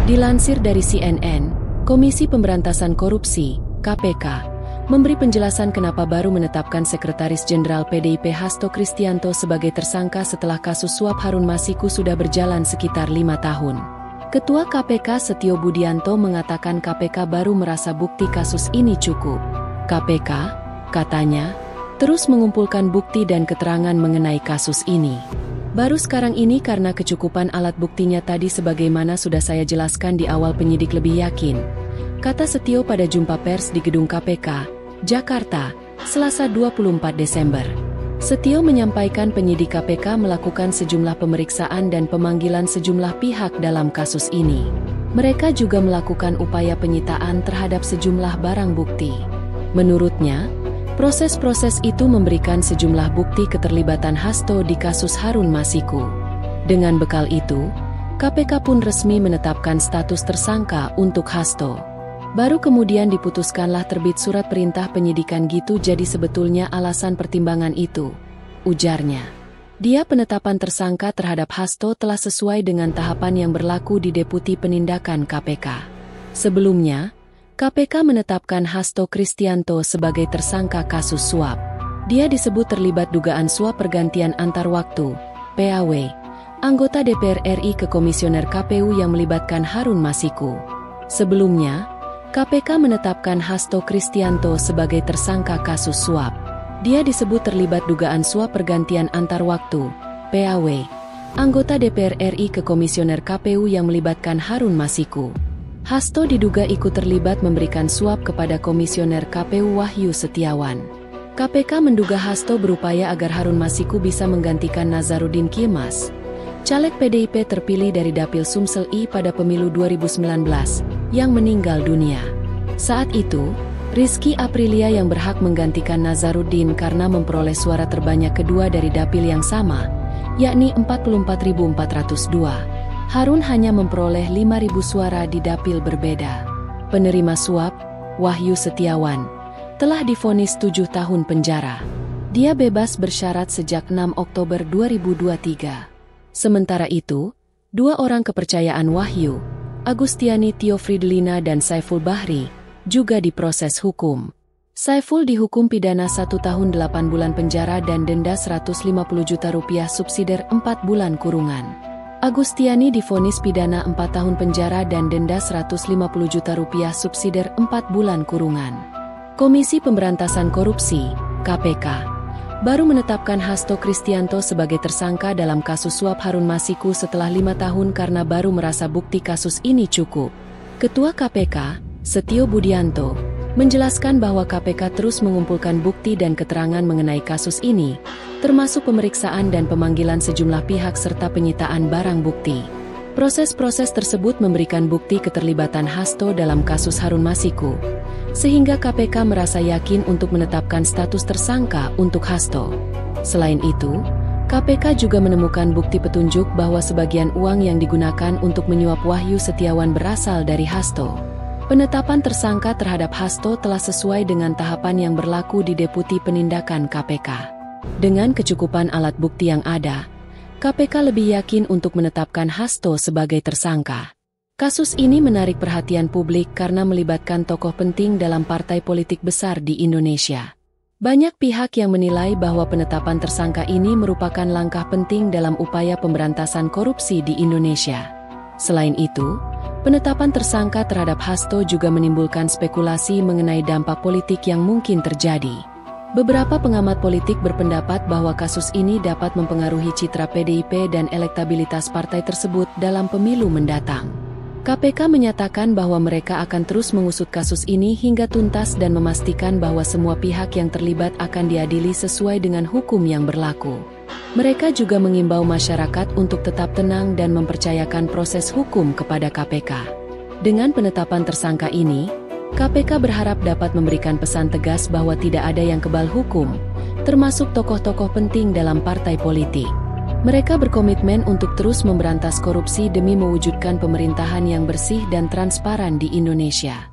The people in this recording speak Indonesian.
Dilansir dari CNN, Komisi Pemberantasan Korupsi, KPK, memberi penjelasan kenapa baru menetapkan Sekretaris Jenderal PDIP Hasto Kristianto sebagai tersangka setelah kasus suap Harun Masiku sudah berjalan sekitar 5 tahun. Ketua KPK Setio Budianto mengatakan KPK baru merasa bukti kasus ini cukup. KPK, katanya, terus mengumpulkan bukti dan keterangan mengenai kasus ini. Baru sekarang ini karena kecukupan alat buktinya tadi sebagaimana sudah saya jelaskan di awal penyidik lebih yakin, kata Setio pada jumpa pers di gedung KPK, Jakarta, Selasa 24 Desember. Setio menyampaikan penyidik KPK melakukan sejumlah pemeriksaan dan pemanggilan sejumlah pihak dalam kasus ini. Mereka juga melakukan upaya penyitaan terhadap sejumlah barang bukti. Menurutnya, proses-proses itu memberikan sejumlah bukti keterlibatan Hasto di kasus Harun Masiku. Dengan bekal itu, KPK pun resmi menetapkan status tersangka untuk Hasto. Baru kemudian diputuskanlah terbit surat perintah penyidikan gitu, jadi sebetulnya alasan pertimbangan itu, ujarnya. Dia penetapan tersangka terhadap Hasto telah sesuai dengan tahapan yang berlaku di Deputi Penindakan KPK. Sebelumnya, KPK menetapkan Hasto Kristianto sebagai tersangka kasus suap. Dia disebut terlibat dugaan suap pergantian antar waktu, PAW, anggota DPR RI ke komisioner KPU yang melibatkan Harun Masiku. Sebelumnya, KPK menetapkan Hasto Kristianto sebagai tersangka kasus suap. Dia disebut terlibat dugaan suap pergantian antar waktu, PAW, anggota DPR RI ke komisioner KPU yang melibatkan Harun Masiku. Hasto diduga ikut terlibat memberikan suap kepada komisioner KPU Wahyu Setiawan. KPK menduga Hasto berupaya agar Harun Masiku bisa menggantikan Nazarudin Kemas, caleg PDIP terpilih dari Dapil Sumsel I pada pemilu 2019, yang meninggal dunia. Saat itu, Rizky Aprilia yang berhak menggantikan Nazarudin karena memperoleh suara terbanyak kedua dari dapil yang sama, yakni 44.402. Harun hanya memperoleh 5.000 suara di dapil berbeda. Penerima suap, Wahyu Setiawan, telah divonis 7 tahun penjara. Dia bebas bersyarat sejak 6 Oktober 2023. Sementara itu, 2 orang kepercayaan Wahyu, Agustiani Tio Fridelina dan Saiful Bahri, juga diproses hukum. Saiful dihukum pidana 1 tahun 8 bulan penjara dan denda 150 juta rupiah subsidiar 4 bulan kurungan. Agustiani divonis pidana 4 tahun penjara dan denda 150 juta rupiah subsidiar 4 bulan kurungan. Komisi Pemberantasan Korupsi, KPK, baru menetapkan Hasto Kristianto sebagai tersangka dalam kasus suap Harun Masiku setelah 5 tahun karena baru merasa bukti kasus ini cukup. Ketua KPK, Setio Budianto, menjelaskan bahwa KPK terus mengumpulkan bukti dan keterangan mengenai kasus ini, termasuk pemeriksaan dan pemanggilan sejumlah pihak serta penyitaan barang bukti. Proses-proses tersebut memberikan bukti keterlibatan Hasto dalam kasus Harun Masiku, sehingga KPK merasa yakin untuk menetapkan status tersangka untuk Hasto. Selain itu, KPK juga menemukan bukti petunjuk bahwa sebagian uang yang digunakan untuk menyuap Wahyu Setiawan berasal dari Hasto. Penetapan tersangka terhadap Hasto telah sesuai dengan tahapan yang berlaku di Deputi Penindakan KPK. Dengan kecukupan alat bukti yang ada, KPK lebih yakin untuk menetapkan Hasto sebagai tersangka. Kasus ini menarik perhatian publik karena melibatkan tokoh penting dalam partai politik besar di Indonesia. Banyak pihak yang menilai bahwa penetapan tersangka ini merupakan langkah penting dalam upaya pemberantasan korupsi di Indonesia. Selain itu, penetapan tersangka terhadap Hasto juga menimbulkan spekulasi mengenai dampak politik yang mungkin terjadi. Beberapa pengamat politik berpendapat bahwa kasus ini dapat mempengaruhi citra PDIP dan elektabilitas partai tersebut dalam pemilu mendatang. KPK menyatakan bahwa mereka akan terus mengusut kasus ini hingga tuntas dan memastikan bahwa semua pihak yang terlibat akan diadili sesuai dengan hukum yang berlaku. Mereka juga mengimbau masyarakat untuk tetap tenang dan mempercayakan proses hukum kepada KPK. Dengan penetapan tersangka ini, KPK berharap dapat memberikan pesan tegas bahwa tidak ada yang kebal hukum, termasuk tokoh-tokoh penting dalam partai politik. Mereka berkomitmen untuk terus memberantas korupsi demi mewujudkan pemerintahan yang bersih dan transparan di Indonesia.